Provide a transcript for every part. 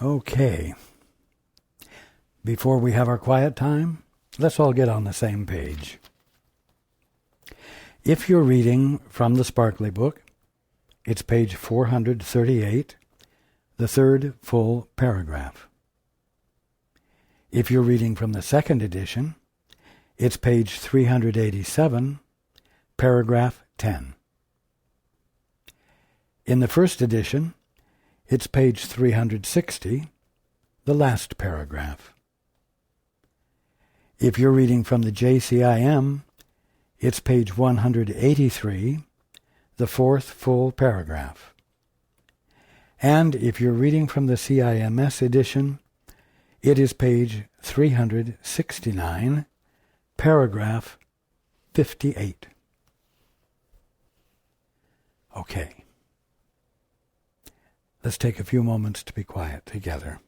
Okay. Before we have our quiet time, let's all get on the same page. If you're reading from the Sparkly Book, it's page 438, the third full paragraph. If you're reading from the second edition, it's page 387, paragraph 10. In the first edition, it's page 360, the last paragraph. If you're reading from the JCIM, it's page 183, the fourth full paragraph. And if you're reading from the CIMS edition, it is page 369, paragraph 58. Okay. Let's take a few moments to be quiet together.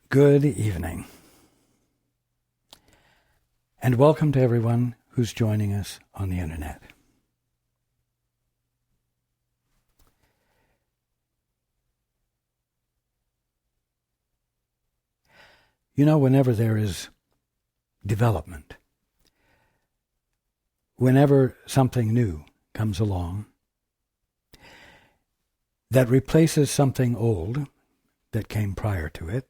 Good evening, and welcome to everyone who's joining us on the internet. You know, whenever there is development, whenever something new comes along that replaces something old that came prior to it,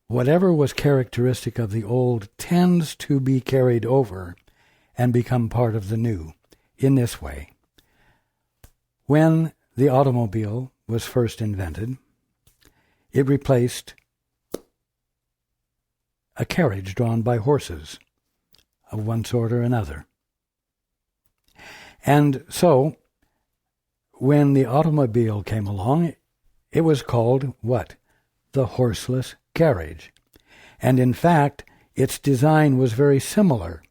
whatever was characteristic of the old tends to be carried over and become part of the new in this way. When the automobile was first invented, it replaced a carriage drawn by horses of one sort or another. And so, when the automobile came along, it was called what? The horseless carriage. And in fact, its design was very similar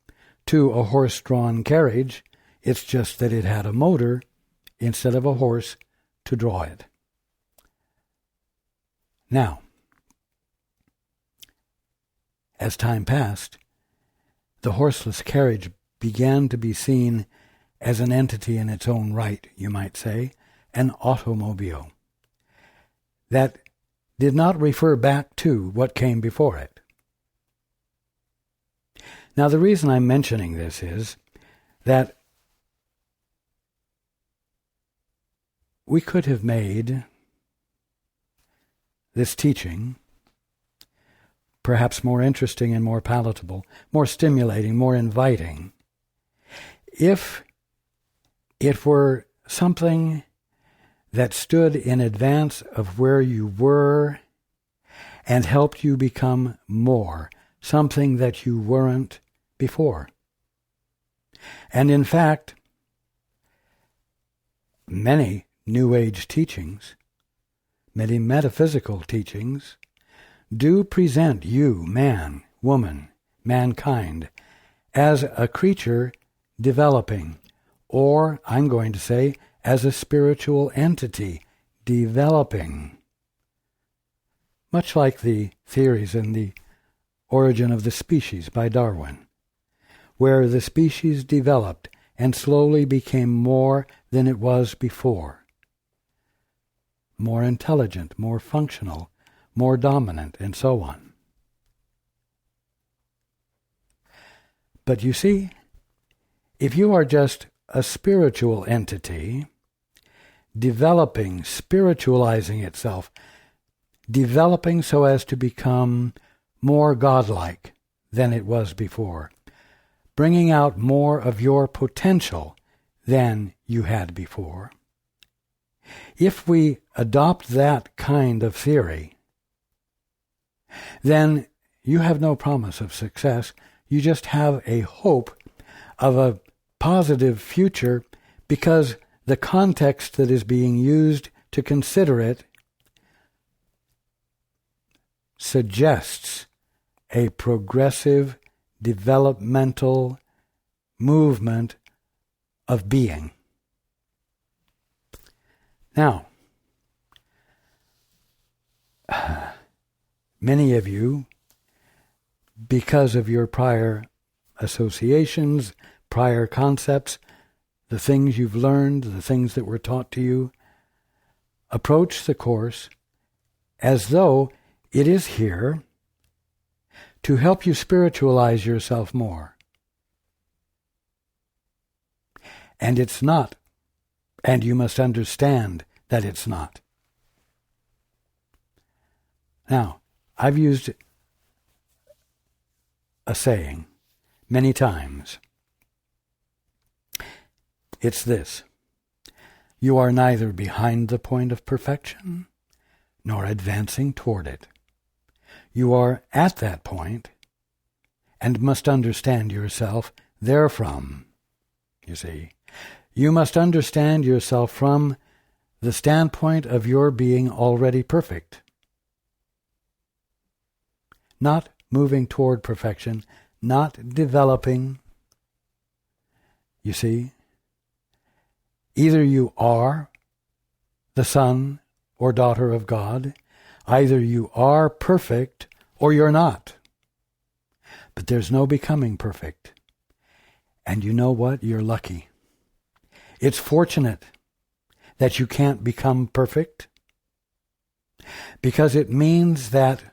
to a horse-drawn carriage. It's just that it had a motor instead of a horse to draw it. Now, as time passed, the horseless carriage began to be seen as an entity in its own right, you might say, an automobile that did not refer back to what came before it. Now, the reason I'm mentioning this is that we could have made this teaching perhaps more interesting and more palatable, more stimulating, more inviting, if it were something that stood in advance of where you were and helped you become more, something that you weren't before. And in fact, many New Age teachings, many metaphysical teachings, do present you, man, woman, mankind, as a creature developing, or, I'm going to say, as a spiritual entity developing. Much like the theories in the Origin of the Species by Darwin, where the species developed and slowly became more than it was before. More intelligent, more functional, more dominant, and so on. But you see, if you are just a spiritual entity, developing, spiritualizing itself, developing so as to become more godlike than it was before, bringing out more of your potential than you had before. If we adopt that kind of theory, then you have no promise of success. You just have a hope of a positive future, because the context that is being used to consider it suggests a progressive developmental movement of being. Now, many of you, because of your prior associations, prior concepts, the things you've learned, the things that were taught to you, approach the Course as though it is here to help you spiritualize yourself more. And it's not. And you must understand that it's not. Now, I've used a saying many times. It's this: you are neither behind the point of perfection nor advancing toward it. You are at that point and must understand yourself therefrom. You see, you must understand yourself from the standpoint of your being already perfect. Not moving toward perfection, not developing. You see, either you are the son or daughter of God, either you are perfect or you're not. But there's no becoming perfect. And you know what? You're lucky. It's fortunate that you can't become perfect, because it means that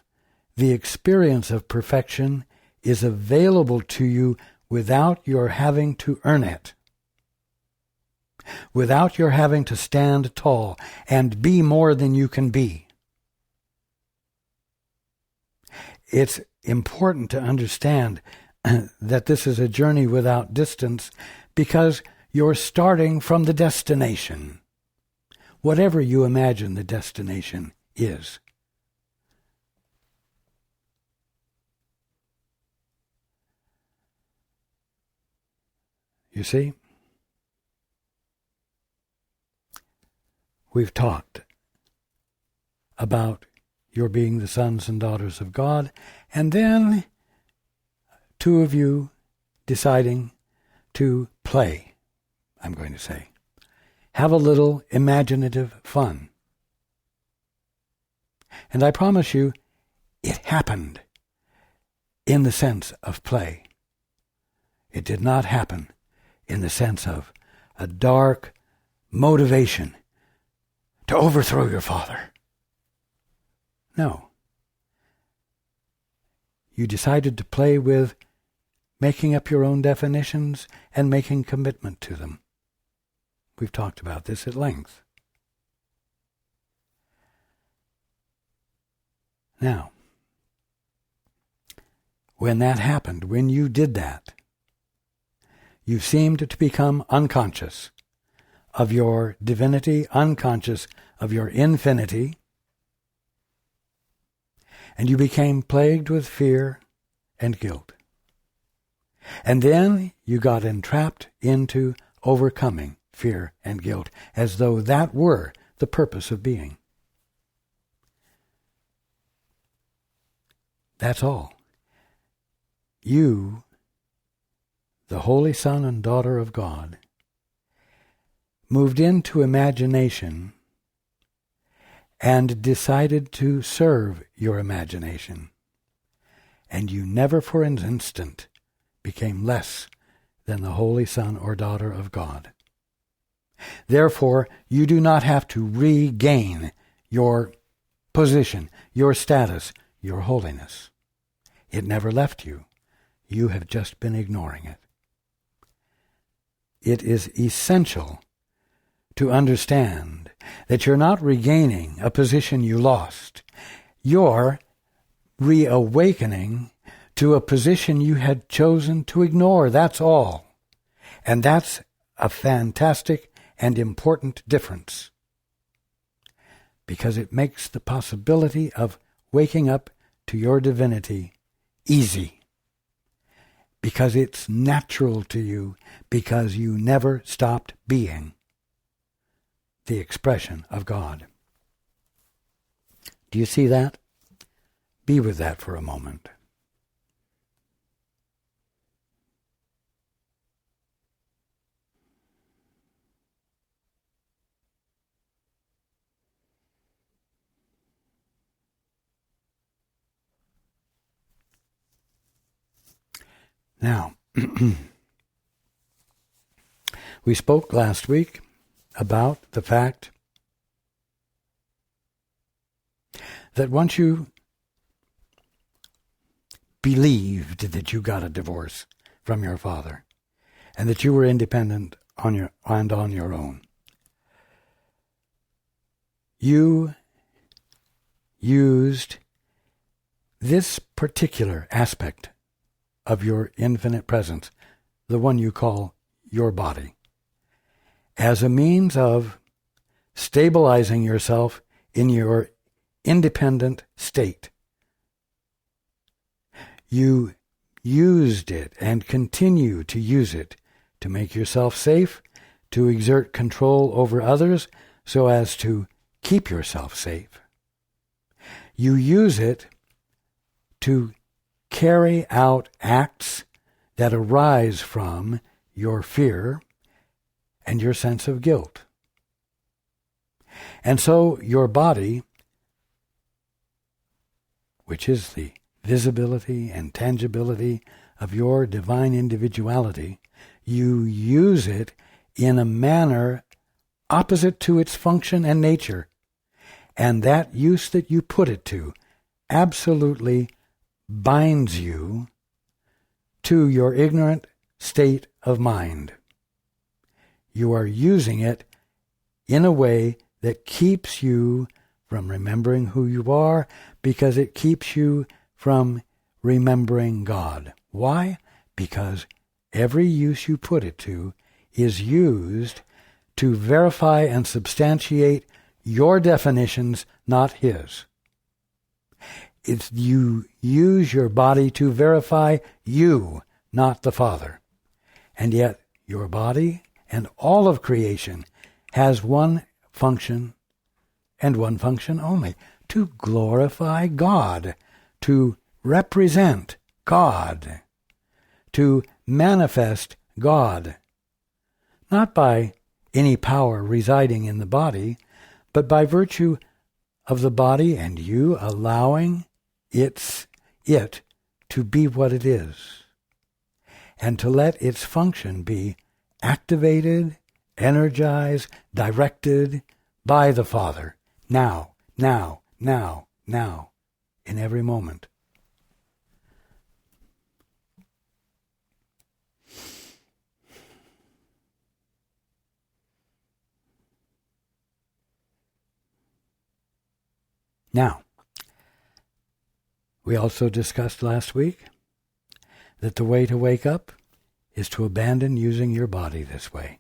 the experience of perfection is available to you without your having to earn it, without your having to stand tall and be more than you can be. It's important to understand that this is a journey without distance, because you're starting from the destination, whatever you imagine the destination is. You see? We've talked about your being the sons and daughters of God, and then two of you deciding to play, I'm going to say. Have a little imaginative fun. And I promise you, it happened in the sense of play. It did not happen in the sense of a dark motivation to overthrow your father. No. You decided to play with making up your own definitions and making commitment to them. We've talked about this at length. Now, when that happened, when you did that, you seemed to become unconscious of your divinity, unconscious of your infinity, and you became plagued with fear and guilt. And then you got entrapped into overcoming fear and guilt, as though that were the purpose of being. That's all. You, the Holy Son and Daughter of God, moved into imagination and decided to serve your imagination. And you never for an instant became less than the Holy Son or Daughter of God. Therefore, you do not have to regain your position, your status, your holiness. It never left you. You have just been ignoring it. It is essential to understand that you're not regaining a position you lost. You're reawakening to a position you had chosen to ignore. That's all. And that's a fantastic and important difference, because it makes the possibility of waking up to your divinity easy, because it's natural to you, because you never stopped being. the expression of God. Do you see that? Be with that for a moment. Now, we spoke last week about the fact that once you believed that you got a divorce from your father and that you were independent on your own, you used this particular aspect of your infinite presence, the one you call your body, as a means of stabilizing yourself in your independent state. You used it and continue to use it to make yourself safe, to exert control over others so as to keep yourself safe. You use it to carry out acts that arise from your fear and your sense of guilt. And so your body, which is the visibility and tangibility of your divine individuality, you use it in a manner opposite to its function and nature. And that use that you put it to absolutely binds you to your ignorant state of mind. You are using it in a way that keeps you from remembering who you are, because it keeps you from remembering God. Why? Because every use you put it to is used to verify and substantiate your definitions, not his. It's you use your body to verify you, not the Father. And yet your body and all of creation has one function and one function only: to glorify God, to represent God, to manifest God, not by any power residing in the body, but by virtue of the body and you allowing it to be what it is, and to let its function be activated, energized, directed by the Father, now, in every moment. Now, we also discussed last week that the way to wake up is to abandon using your body this way.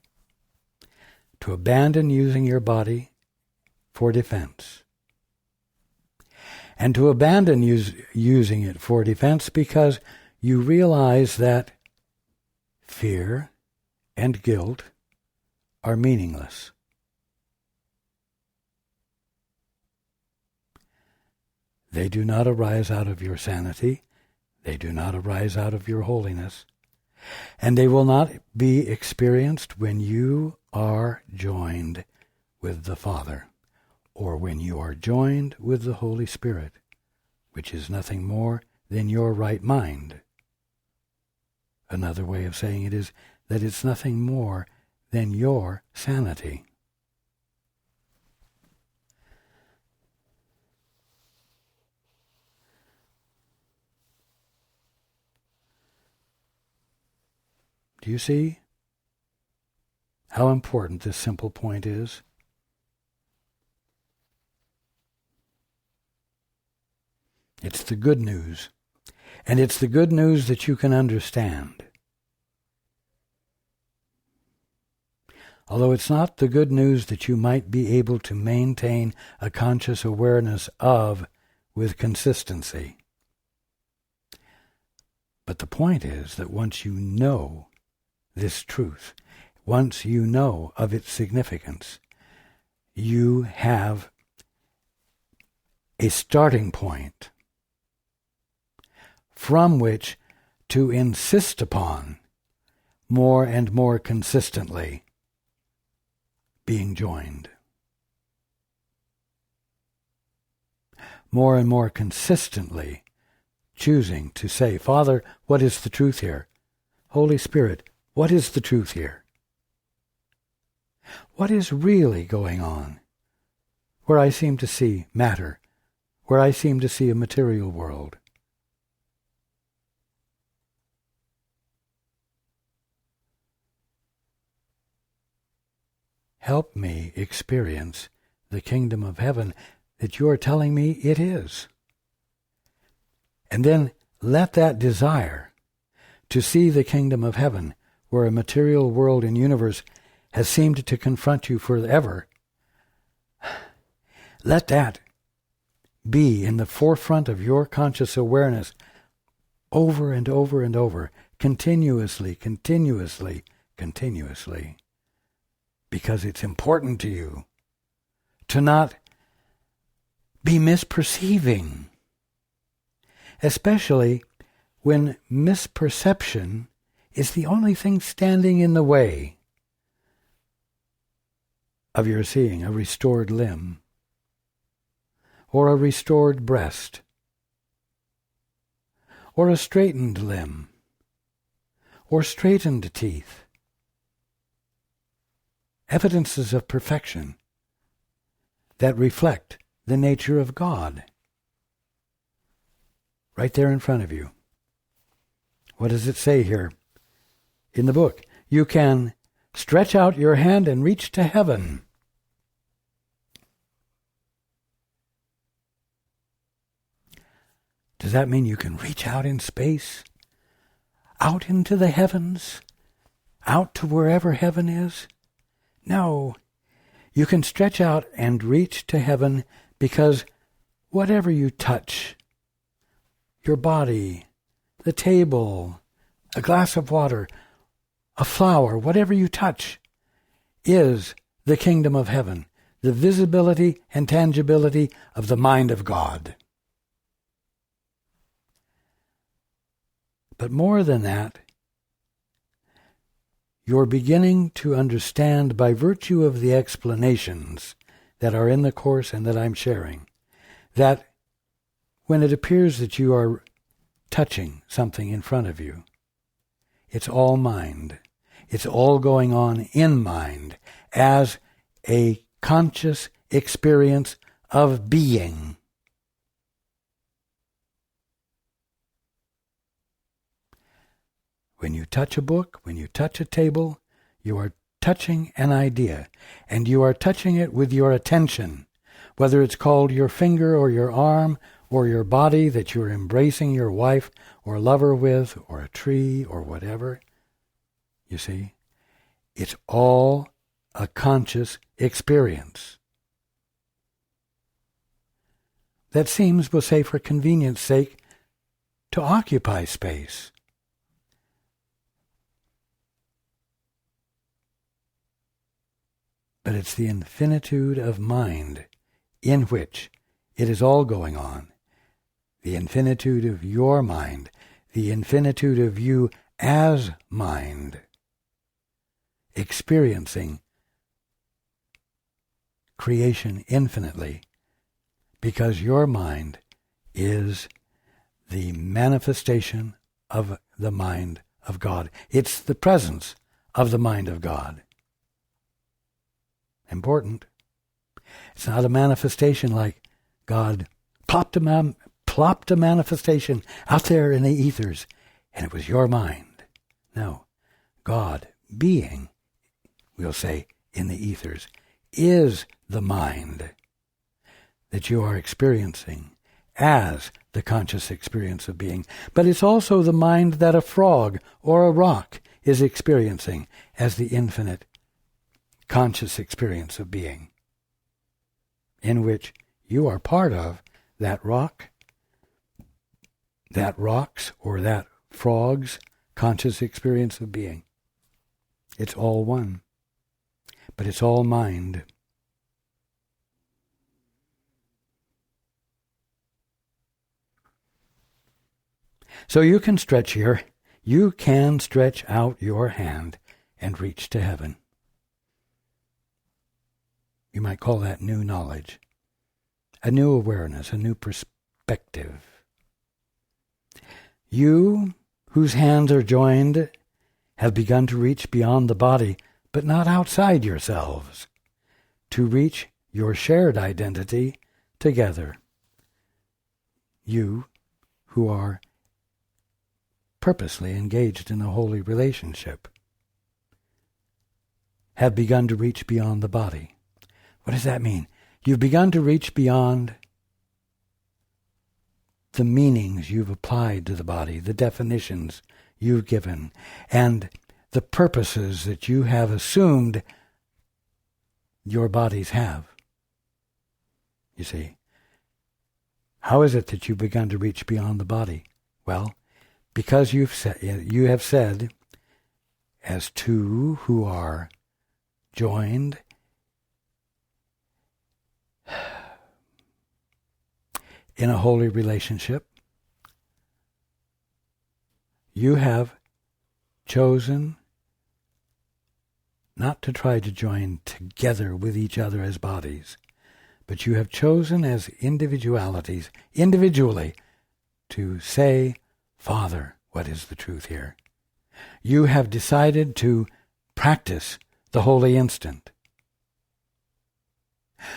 To abandon using your body for defense. And to abandon using it for defense because you realize that fear and guilt are meaningless. They do not arise out of your sanity. They do not arise out of your holiness. And they will not be experienced when you are joined with the Father, or when you are joined with the Holy Spirit, which is nothing more than your right mind. Another way of saying it is that it's nothing more than your sanity. Do you see how important this simple point is? It's the good news, and it's the good news that you can understand. Although it's not the good news that you might be able to maintain a conscious awareness of with consistency. But the point is that once you know this truth, once you know of its significance, you have a starting point from which to insist upon more and more consistently being joined. More and more consistently choosing to say, Father, what is the truth here? Holy Spirit, what is the truth here? What is really going on where I seem to see matter, where I seem to see a material world? Help me experience the kingdom of heaven that you are telling me it is. And then let that desire to see the kingdom of heaven, where a material world and universe has seemed to confront you forever, let that be in the forefront of your conscious awareness over and over and over, continuously, continuously, continuously, because it's important to you to not be misperceiving, especially when misperception is the only thing standing in the way of your seeing a restored limb or a restored breast or a straightened limb or straightened teeth. Evidences of perfection that reflect the nature of God. Right there in front of you. What does it say here in the book? You can stretch out your hand and reach to heaven. Does that mean you can reach out in space? Out into the heavens? Out to wherever heaven is? No. You can stretch out and reach to heaven because whatever you touch, your body, the table, a glass of water, a flower, whatever you touch, is the kingdom of heaven, the visibility and tangibility of the mind of God. But more than that, you're beginning to understand by virtue of the explanations that are in the Course and that I'm sharing, that when it appears that you are touching something in front of you, it's all mind. It's all going on in mind as a conscious experience of being. When you touch a book, when you touch a table, you are touching an idea, and you are touching it with your attention, whether it's called your finger or your arm or your body that you're embracing your wife or lover with, or a tree or whatever. You see, it's all a conscious experience. That seems, we'll say for convenience sake, to occupy space. But it's the infinitude of mind in which it is all going on. The infinitude of your mind, the infinitude of you as mind, experiencing creation infinitely, because your mind is the manifestation of the mind of God. It's the presence of the mind of God. Important. It's not a manifestation like God plopped a manifestation out there in the ethers, and it was your mind. No. God, being, we'll say, in the ethers, is the mind that you are experiencing as the conscious experience of being. But it's also the mind that a frog or a rock is experiencing as the infinite conscious experience of being, in which you are part of that rock, that rock's or that frog's conscious experience of being. It's all one, but it's all mind. So you can stretch out your hand and reach to heaven. You might call that new knowledge, a new awareness, a new perspective. You, whose hands are joined, have begun to reach beyond the body, but not outside yourselves, to reach your shared identity together. You, who are purposely engaged in a holy relationship, have begun to reach beyond the body. What does that mean? You've begun to reach beyond the meanings you've applied to the body, the definitions you've given, and the purposes that you have assumed your bodies have. You see, how is it that you've begun to reach beyond the body? Well, because you have said, as two who are joined in a holy relationship, you have chosen not to try to join together with each other as bodies, but you have chosen as individualities, individually, to say, Father, what is the truth here? You have decided to practice the holy instant.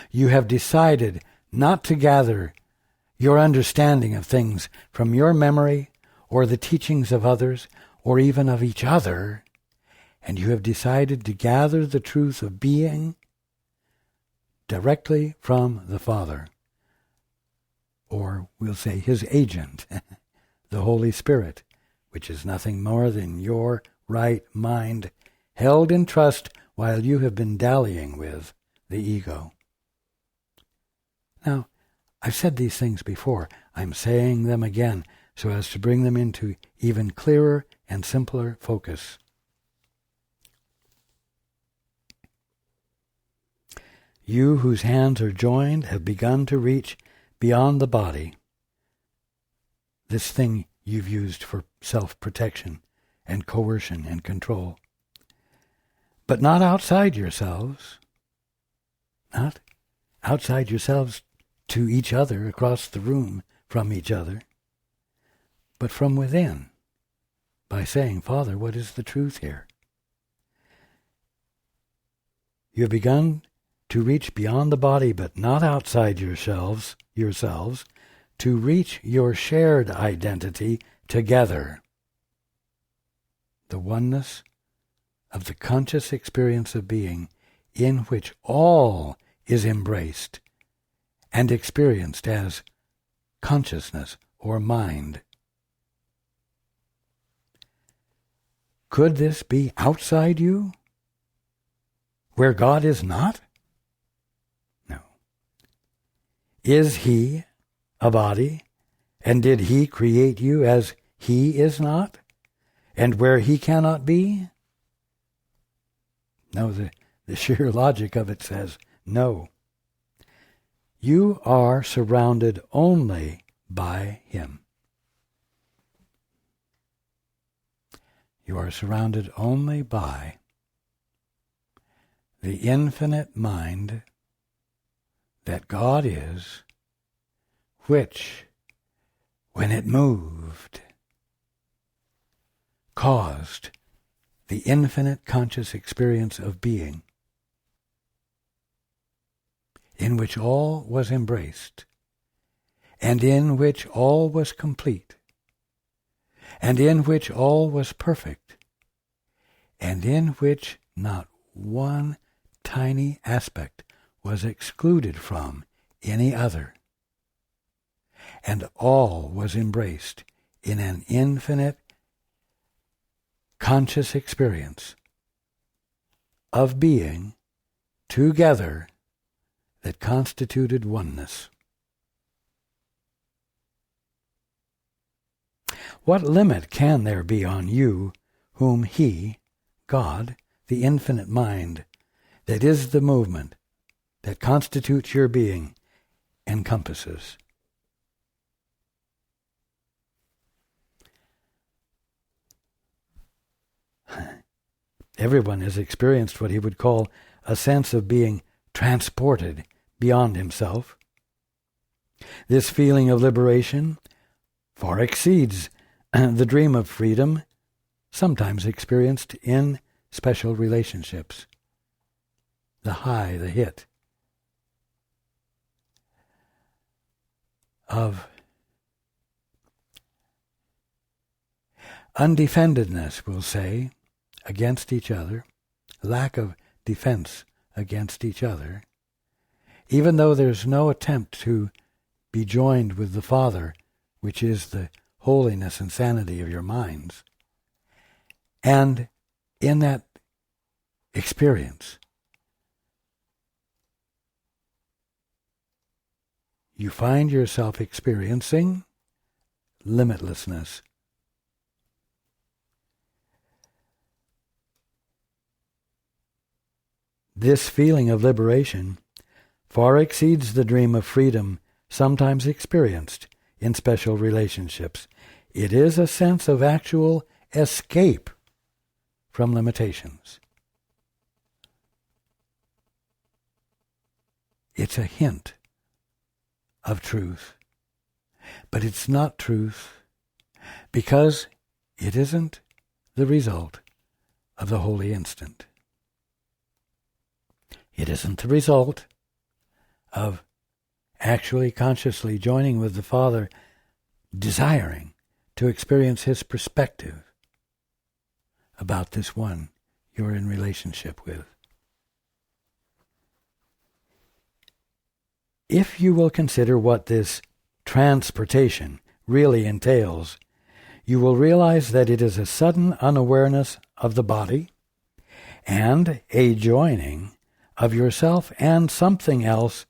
You have decided not to gather your understanding of things from your memory or the teachings of others or even of each other, and you have decided to gather the truth of being directly from the Father, or we'll say his agent, the Holy Spirit, which is nothing more than your right mind held in trust while you have been dallying with the ego. Now, I've said these things before. I'm saying them again so as to bring them into even clearer and simpler focus. You whose hands are joined have begun to reach beyond the body, this thing you've used for self-protection and coercion and control, but not outside yourselves, not outside yourselves to each other across the room from each other, but from within, by saying, Father, what is the truth here? You have begun to reach beyond the body, but not outside yourselves, to reach your shared identity together, the oneness of the conscious experience of being in which all is embraced and experienced as consciousness or mind. Could this be outside you, where God is not? No. Is he a body, and did he create you as he is not, and where he cannot be? No, the sheer logic of it says no. You are surrounded only by him. You are surrounded only by the infinite mind that God is, which, when it moved, caused the infinite conscious experience of being, in which all was embraced, and in which all was complete, and in which all was perfect, and in which not one tiny aspect was excluded from any other, and all was embraced in an infinite conscious experience of being together that constituted oneness. What limit can there be on you whom he, God, the infinite mind, that is the movement that constitutes your being, encompasses? Everyone has experienced what he would call a sense of being transported beyond himself. This feeling of liberation far exceeds the dream of freedom, sometimes experienced in special relationships. The high, the hit of undefendedness, we'll say, against each other, lack of defense against each other, even though there's no attempt to be joined with the Father, which is the holiness and sanity of your minds. And in that experience, you find yourself experiencing limitlessness. This feeling of liberation far exceeds the dream of freedom sometimes experienced in special relationships. It is a sense of actual escape from limitations. It's a hint of truth, but it's not truth because it isn't the result of the holy instant. It isn't the result of actually consciously joining with the Father, desiring to experience his perspective about this one you're in relationship with. If you will consider what this transportation really entails, you will realize that it is a sudden unawareness of the body and a joining of yourself and something else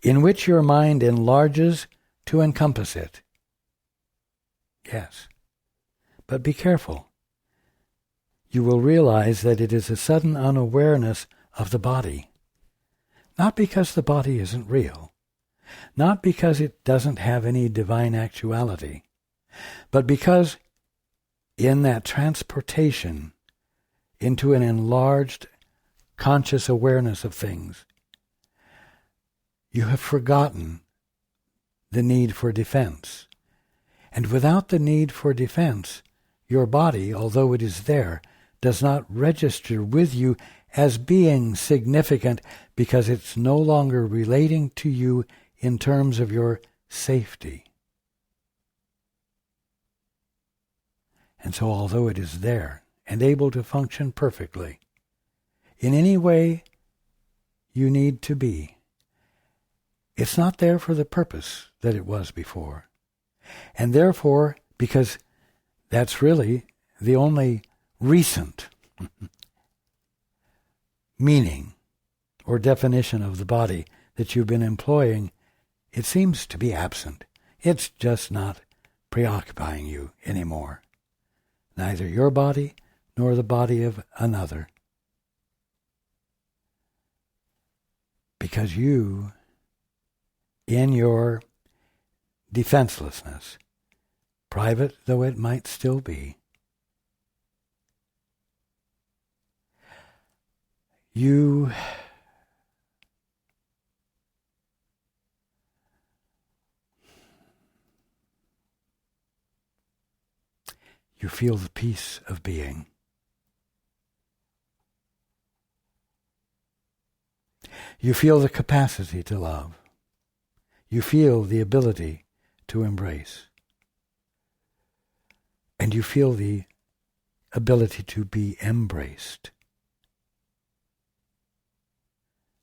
in which your mind enlarges to encompass it. Yes, but be careful. You will realize that it is a sudden unawareness of the body, not because the body isn't real, not because it doesn't have any divine actuality, but because in that transportation into an enlarged conscious awareness of things, you have forgotten the need for defense. And without the need for defense, your body, although it is there, does not register with you as being significant because it's no longer relating to you in terms of your safety. And so although it is there and able to function perfectly, in any way you need to be, it's not there for the purpose that it was before. And therefore, because that's really the only recent meaning or definition of the body that you've been employing, it seems to be absent. It's just not preoccupying you anymore. Neither your body nor the body of another. Because you, in your defenselessness, private though it might still be, you feel the peace of being. You feel the capacity to love. You feel the ability to embrace. And you feel the ability to be embraced.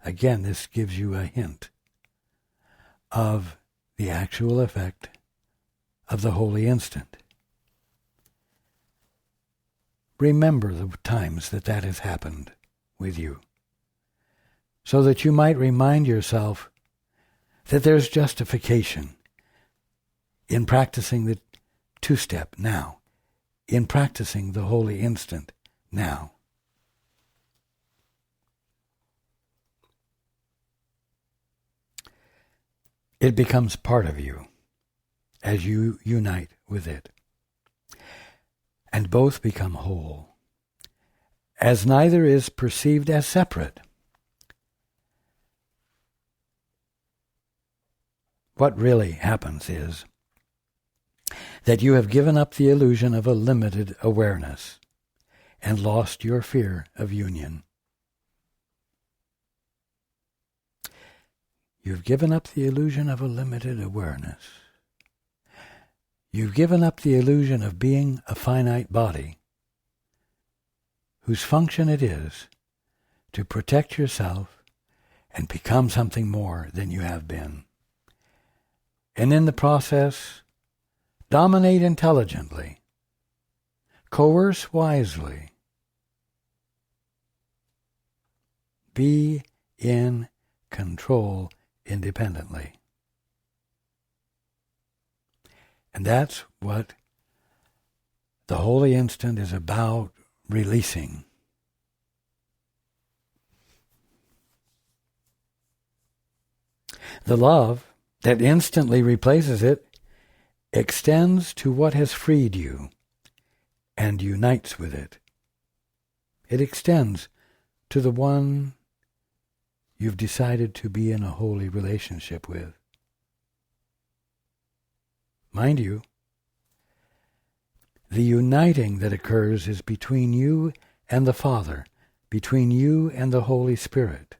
Again, this gives you a hint of the actual effect of the holy instant. Remember the times that has happened with you, so that you might remind yourself that there's justification in practicing the two-step now, in practicing the holy instant now. It becomes part of you as you unite with it, and both become whole. as neither is perceived as separate. What really happens is that you have given up the illusion of a limited awareness and lost your fear of union. You've given up the illusion of a limited awareness. You've given up the illusion of being a finite body whose function it is to protect yourself and become something more than you have been. And in the process, dominate intelligently, coerce wisely, be in control independently. And that's what the holy instant is about releasing. The love that instantly replaces it extends to what has freed you and unites with it. It extends to the one you've decided to be in a holy relationship with. Mind you, the uniting that occurs is between you and the Father, between you and the Holy Spirit.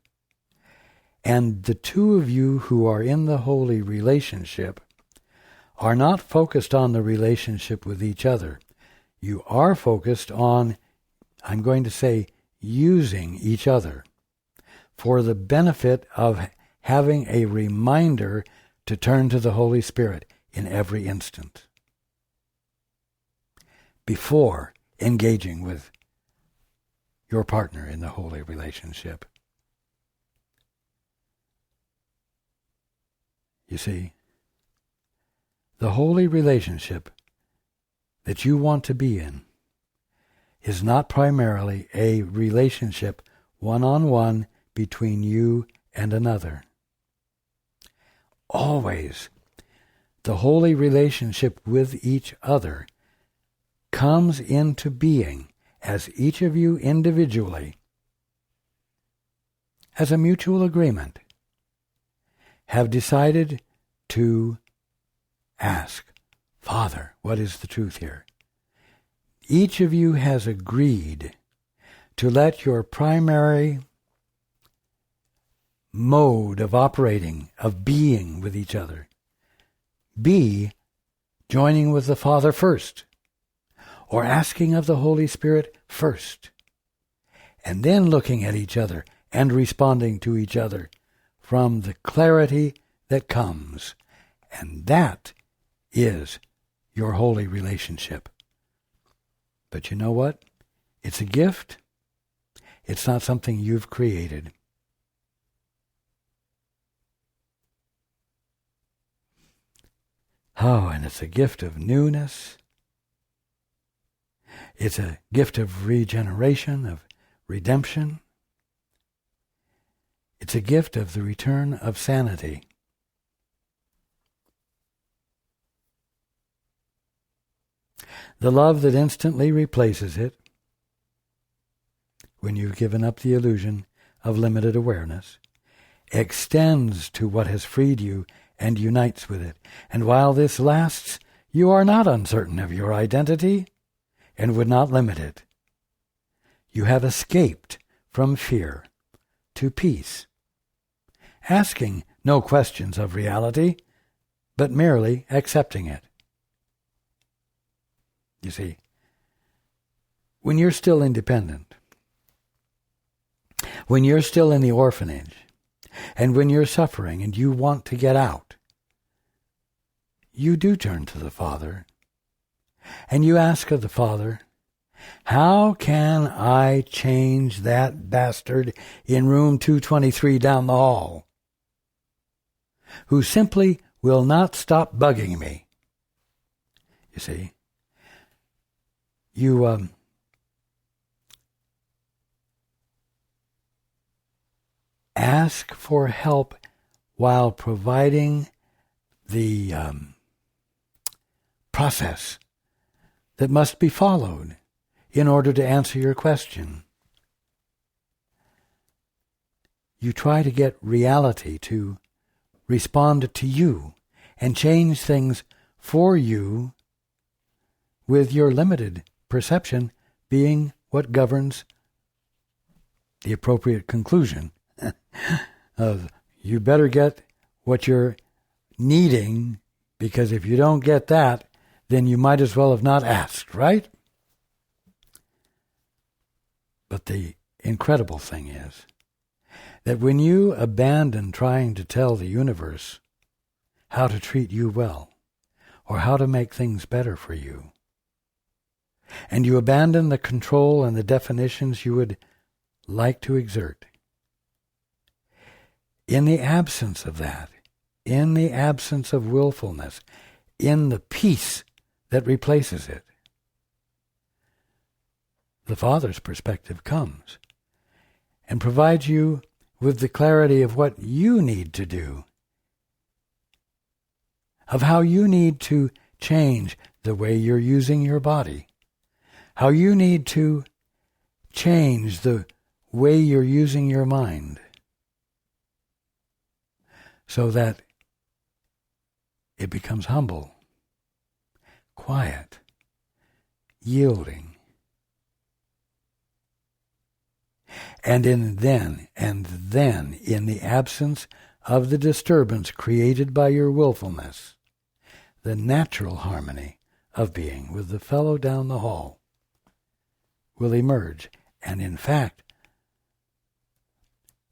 And the two of you who are in the holy relationship are not focused on the relationship with each other. You are focused on, I'm going to say, using each other for the benefit of having a reminder to turn to the Holy Spirit in every instant before engaging with your partner in the holy relationship. You see, the holy relationship that you want to be in is not primarily a relationship one-on-one between you and another. Always, the holy relationship with each other comes into being as each of you individually, as a mutual agreement, have decided to ask, Father, what is the truth here? Each of you has agreed to let your primary mode of operating, of being with each other, be joining with the Father first, or asking of the Holy Spirit first, and then looking at each other and responding to each other from the clarity that comes. And that is your holy relationship. But you know what? It's a gift. It's not something you've created. Oh, and it's a gift of newness. It's a gift of regeneration, of redemption. It's a gift of the return of sanity. The love that instantly replaces it, when you've given up the illusion of limited awareness, extends to what has freed you and unites with it. And while this lasts, you are not uncertain of your identity and would not limit it. You have escaped from fear to peace, asking no questions of reality, but merely accepting it. You see, when you're still independent, when you're still in the orphanage, and when you're suffering and you want to get out, you do turn to the Father, and you ask of the Father, how can I change that bastard in room 223 down the hall, who simply will not stop bugging me? You see, you ask for help while providing the process that must be followed in order to answer your question. you try to get reality to respond to you and change things for you, with your limited perception being what governs the appropriate conclusion of you better get what you're needing, because if you don't get that, then you might as well have not asked, right? But the incredible thing is that when you abandon trying to tell the universe how to treat you well or how to make things better for you, and you abandon the control and the definitions you would like to exert, in the absence of that, in the absence of willfulness, in the peace that replaces it, the Father's perspective comes and provides you with the clarity of what you need to do, of how you need to change the way you're using your body, how you need to change the way you're using your mind, so that it becomes humble, quiet, yielding. And then, in the absence of the disturbance created by your willfulness, the natural harmony of being with the fellow down the hall will emerge. And in fact,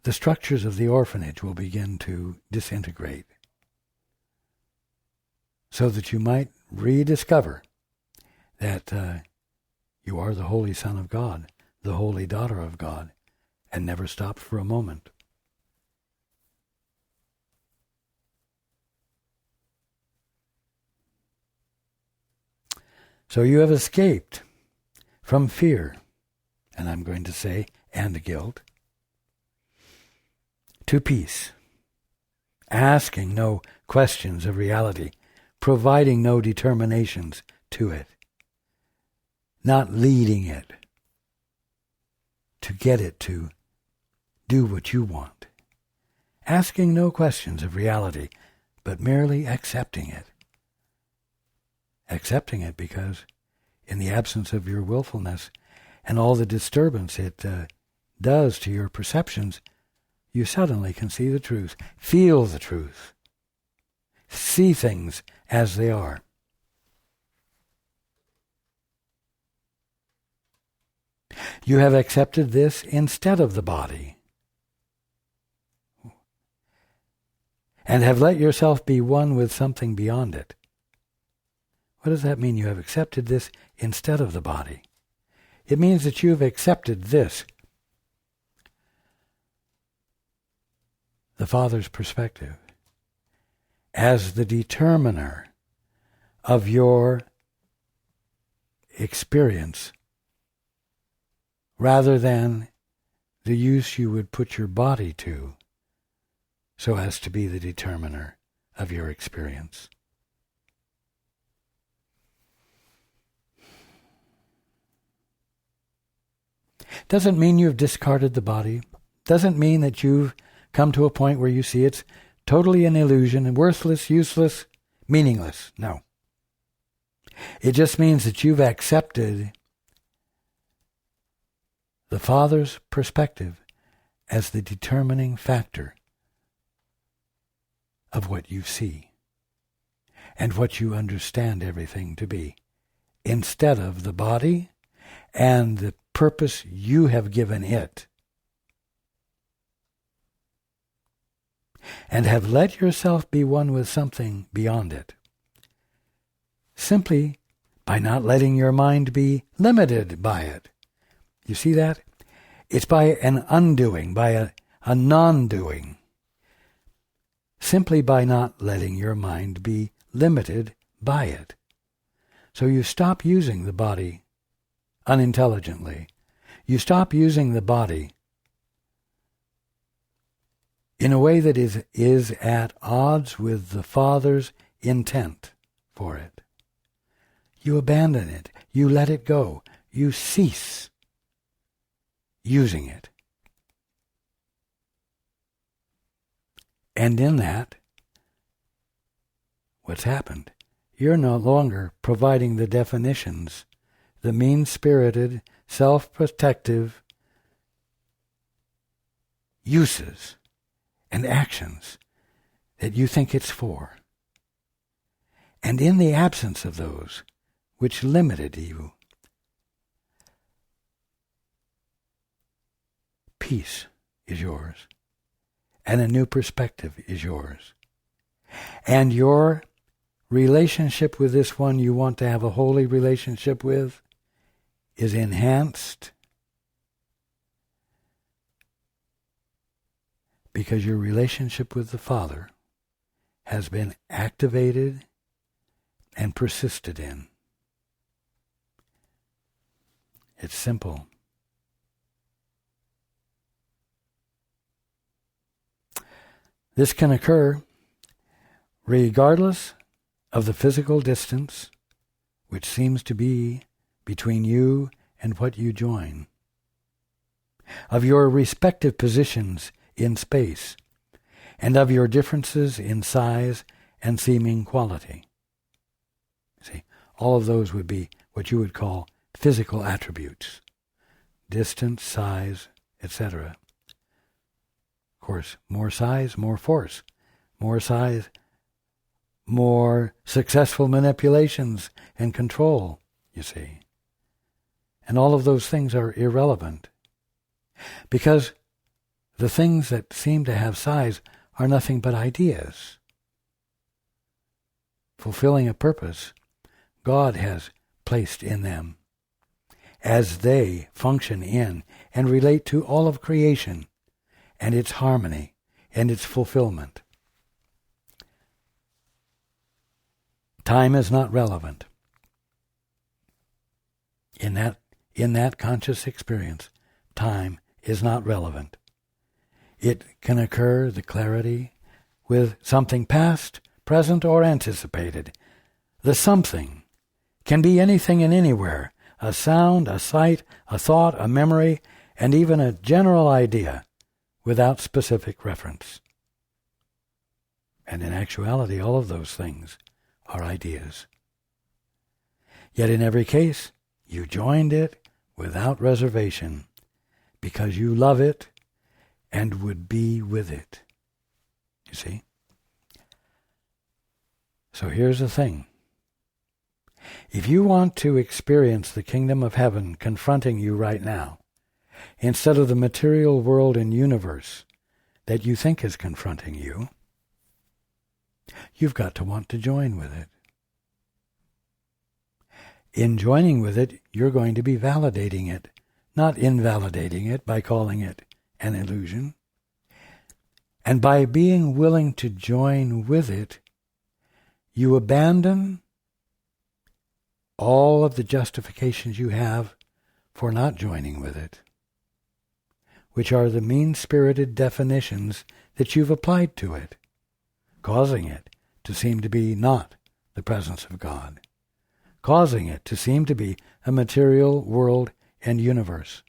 the structures of the orphanage will begin to disintegrate, so that you might rediscover that you are the Holy Son of God, the Holy Daughter of God, and never stopped for a moment. So you have escaped from fear, and I'm going to say, and guilt, to peace, asking no questions of reality, providing no determinations to it, not leading it to get it to do what you want, asking no questions of reality, but merely accepting it. Accepting it because in the absence of your willfulness and all the disturbance it does to your perceptions, you suddenly can see the truth, feel the truth, see things as they are. You have accepted this instead of the body, and have let yourself be one with something beyond it. What does that mean? You have accepted this instead of the body. It means that you've accepted this, the Father's perspective, as the determiner of your experience, rather than the use you would put your body to, so as to be the determiner of your experience. Doesn't mean you've discarded the body. Doesn't mean that you've come to a point where you see it's totally an illusion and worthless, useless, meaningless. No. It just means that you've accepted the Father's perspective as the determining factor of what you see and what you understand everything to be, instead of the body and the purpose you have given it, and have let yourself be one with something beyond it, simply by not letting your mind be limited by it. You see that? It's by an undoing, by a non-doing, simply by not letting your mind be limited by it. So you stop using the body unintelligently. You stop using the body in a way that is at odds with the Father's intent for it. You abandon it. You let it go. You cease using it. And in that, what's happened? You're no longer providing the definitions, the mean-spirited, self-protective uses and actions that you think it's for. And in the absence of those which limited you, peace is yours, and a new perspective is yours. And your relationship with this one you want to have a holy relationship with is enhanced because your relationship with the Father has been activated and persisted in. It's simple. This can occur regardless of the physical distance which seems to be between you and what you join, of your respective positions in space, and of your differences in size and seeming quality. See, all of those would be what you would call physical attributes: distance, size, etc. Of course, more size, more force. More size, more successful manipulations and control, you see. And all of those things are irrelevant, because the things that seem to have size are nothing but ideas, fulfilling a purpose God has placed in them, as they function in and relate to all of creation and its harmony and its fulfillment. Time is not relevant. In that conscious experience, time is not relevant. It can occur, the clarity, with something past, present, or anticipated. The something can be anything and anywhere: a sound, a sight, a thought, a memory, and even a general idea without specific reference. And in actuality, all of those things are ideas. Yet in every case, you joined it without reservation because you love it and would be with it. You see? So here's the thing. If you want to experience the kingdom of heaven confronting you right now, instead of the material world and universe that you think is confronting you, you've got to want to join with it. In joining with it, you're going to be validating it, not invalidating it by calling it an illusion. And by being willing to join with it, you abandon all of the justifications you have for not joining with it, which are the mean-spirited definitions that you've applied to it, causing it to seem to be not the presence of God, causing it to seem to be a material world and universe.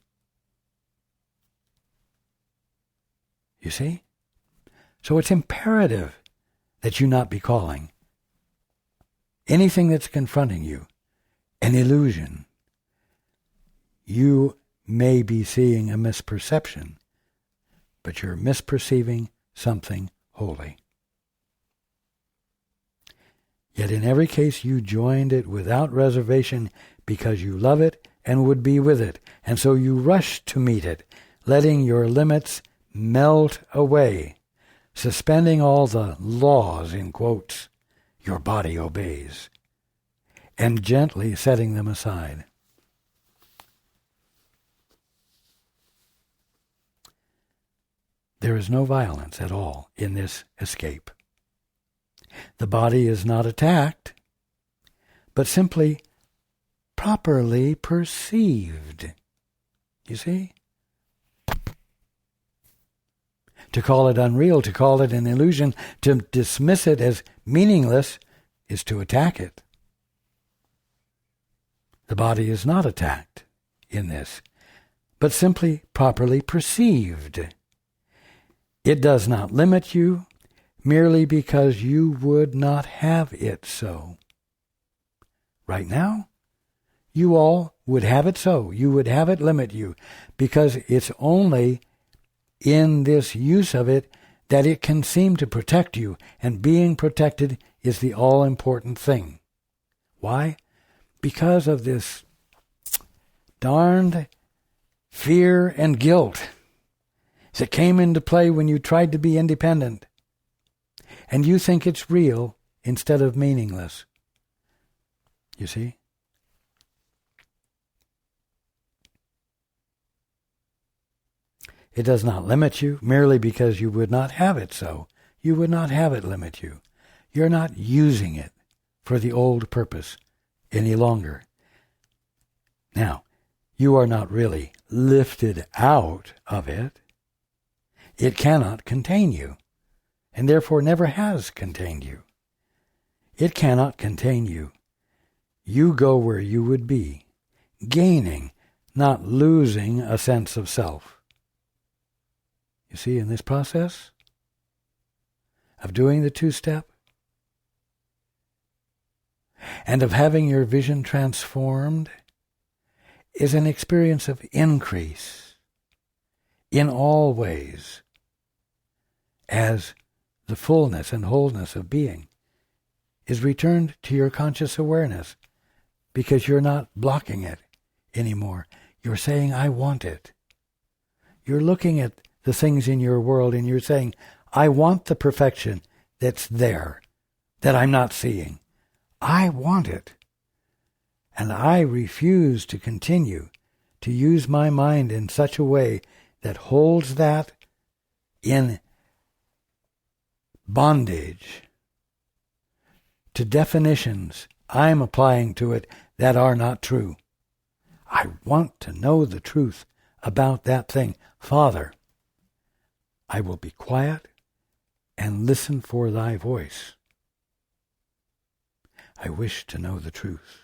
You see? So it's imperative that you not be calling anything that's confronting you an illusion. You may be seeing a misperception, but you're misperceiving something holy. Yet in every case you joined it without reservation because you love it and would be with it, and so you rush to meet it, letting your limits melt away, suspending all the laws, in quotes, your body obeys, and gently setting them aside. There is no violence at all in this escape. The body is not attacked, but simply properly perceived. You see? To call it unreal, to call it an illusion, to dismiss it as meaningless, is to attack it. The body is not attacked in this, but simply properly perceived. It does not limit you. merely because you would not have it so. Right now, you all would have it so. You would have it limit you, because it's only in this use of it that it can seem to protect you, and being protected is the all-important thing. Why? Because of this darned fear and guilt that came into play when you tried to be independent, and you think it's real instead of meaningless. You see? It does not limit you merely because you would not have it so. You would not have it limit you. You're not using it for the old purpose any longer. Now, you are not really lifted out of it. It cannot contain you, and therefore never has contained you. It cannot contain you. You go where you would be, gaining, not losing a sense of self. You see, in this process of doing the two-step and of having your vision transformed is an experience of increase in all ways as the fullness and wholeness of being is returned to your conscious awareness, because you're not blocking it anymore. You're saying, I want it. You're looking at the things in your world and you're saying, I want the perfection that's there, that I'm not seeing. I want it. And I refuse to continue to use my mind in such a way that holds that in bondage to definitions I'm applying to it that are not true. I want to know the truth about that thing. Father, I will be quiet and listen for thy voice. I wish to know the truth.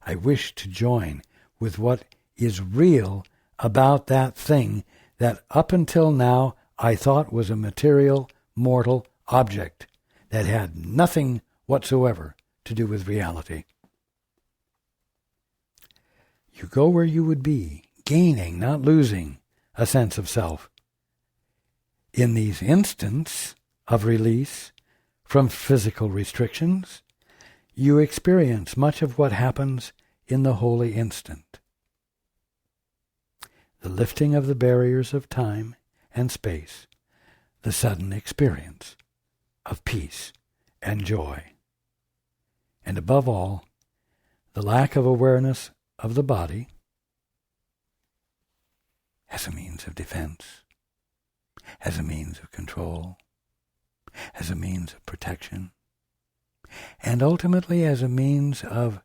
I wish to join with what is real about that thing that up until now I thought was a material, mortal object that had nothing whatsoever to do with reality. You go where you would be, gaining, not losing, a sense of self. In these instants of release from physical restrictions, you experience much of what happens in the holy instant. The lifting of the barriers of time and space, the sudden experience of peace and joy, and above all, the lack of awareness of the body as a means of defense, as a means of control, as a means of protection, and ultimately as a means of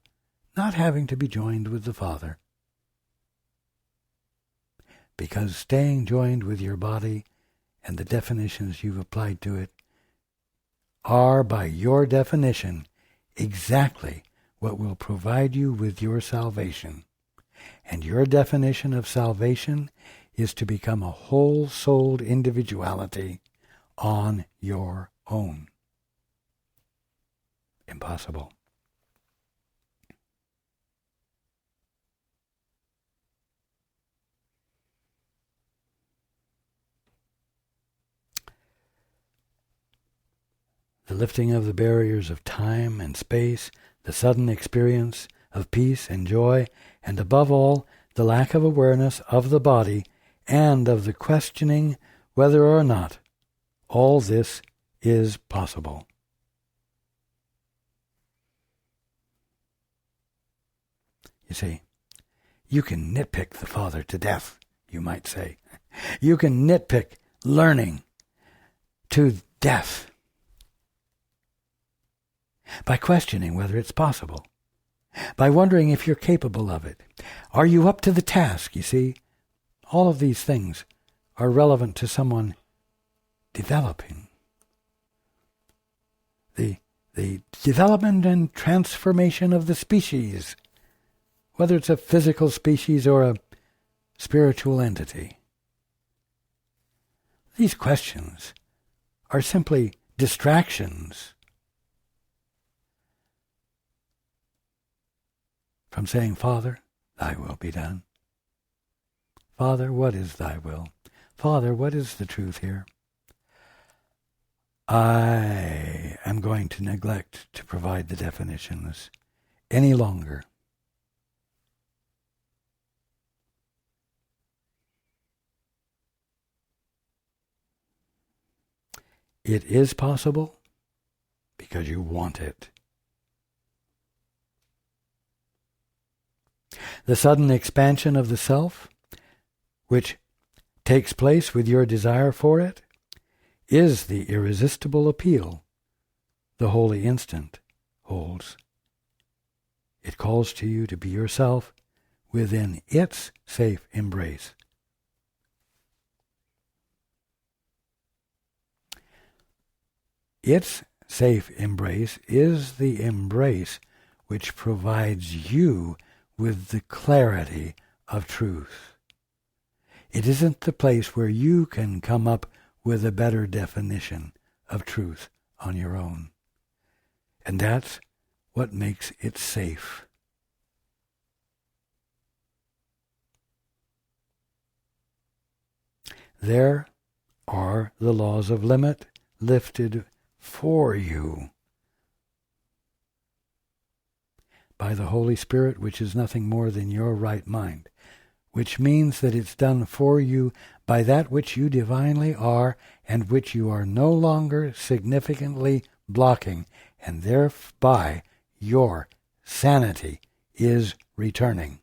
not having to be joined with the Father. Because staying joined with your body and the definitions you've applied to it are, by your definition, exactly what will provide you with your salvation. And your definition of salvation is to become a whole-souled individuality on your own. Impossible. The lifting of the barriers of time and space, the sudden experience of peace and joy, and above all, the lack of awareness of the body and of the questioning whether or not all this is possible. You see, you can nitpick the Father to death, you might say. You can nitpick learning to death by questioning whether it's possible, by wondering if you're capable of it. Are you up to the task, you see? All of these things are relevant to someone developing. The development and transformation of the species, whether it's a physical species or a spiritual entity. These questions are simply distractions from saying, Father, thy will be done. Father, what is thy will? Father, what is the truth here? I am going to neglect to provide the definitions any longer. It is possible because you want it. The sudden expansion of the self, which takes place with your desire for it, is the irresistible appeal the holy instant holds. It calls to you to be yourself within its safe embrace. Its safe embrace is the embrace which provides you with the clarity of truth. It isn't the place where you can come up with a better definition of truth on your own. And that's what makes it safe. There are the laws of limit lifted for you by the Holy Spirit, which is nothing more than your right mind, which means that it's done for you by that which you divinely are and which you are no longer significantly blocking, and thereby your sanity is returning.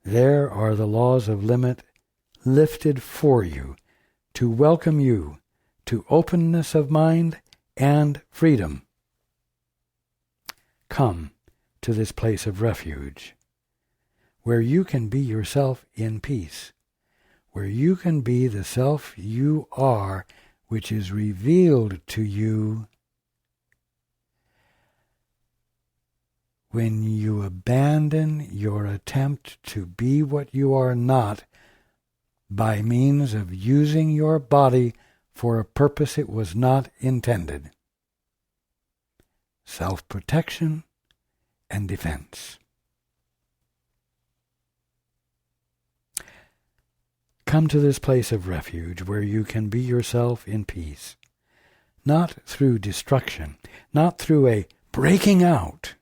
There are the laws of limit lifted for you to welcome you to openness of mind and freedom. Come to this place of refuge, where you can be yourself in peace, where you can be the self you are, which is revealed to you when you abandon your attempt to be what you are not by means of using your body for a purpose it was not intended. Self-protection and defense. Come to this place of refuge where you can be yourself in peace, not through destruction, not through a breaking out,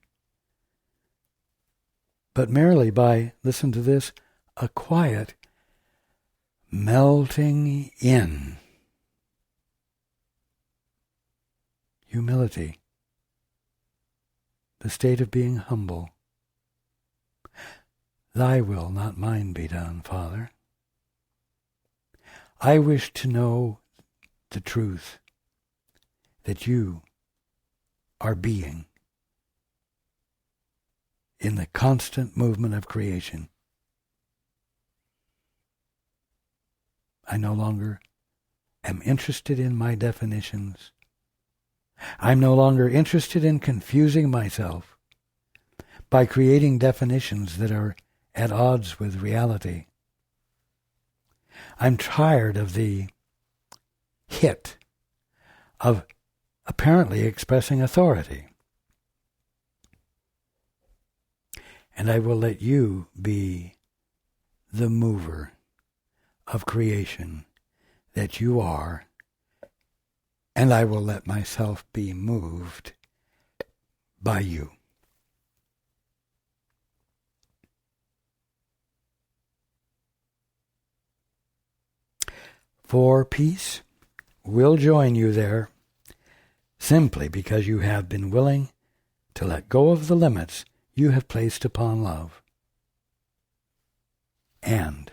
but merely by, listen to this, a quiet melting in. Humility, the state of being humble. Thy will, not mine, be done, Father. I wish to know the truth that you are being in the constant movement of creation. I no longer am interested in my definitions. I'm no longer interested in confusing myself by creating definitions that are at odds with reality. I'm tired of the hit of apparently expressing authority. And I will let you be the mover of creation that you are, and I will let myself be moved by you. For peace will join you there simply because you have been willing to let go of the limits you have placed upon love, and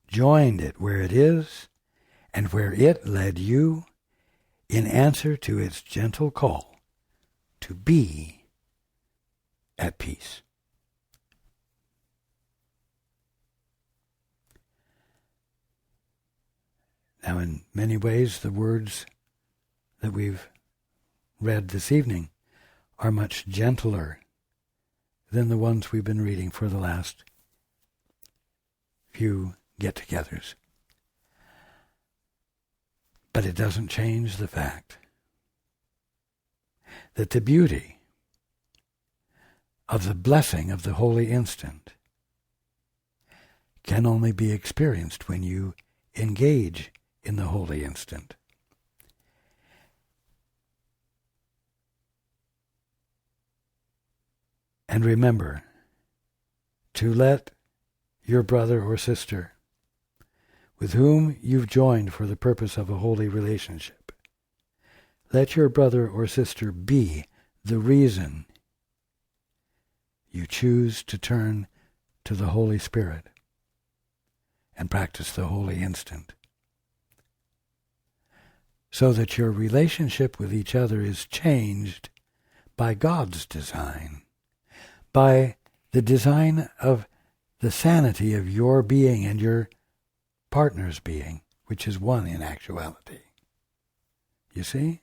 joined it where it is and where it led you in answer to its gentle call to be at peace. Now, in many ways, the words that we've read this evening are much gentler than the ones we've been reading for the last few get-togethers. But it doesn't change the fact that the beauty of the blessing of the holy instant can only be experienced when you engage in the holy instant. And remember to let your brother or sister with whom you've joined for the purpose of a holy relationship, let your brother or sister be the reason you choose to turn to the Holy Spirit and practice the holy instant, so that your relationship with each other is changed by God's design, by the design of the sanity of your being and your partner's being, which is one in actuality. You see?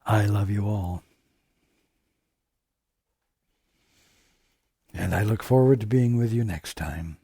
I love you all. And I look forward to being with you next time.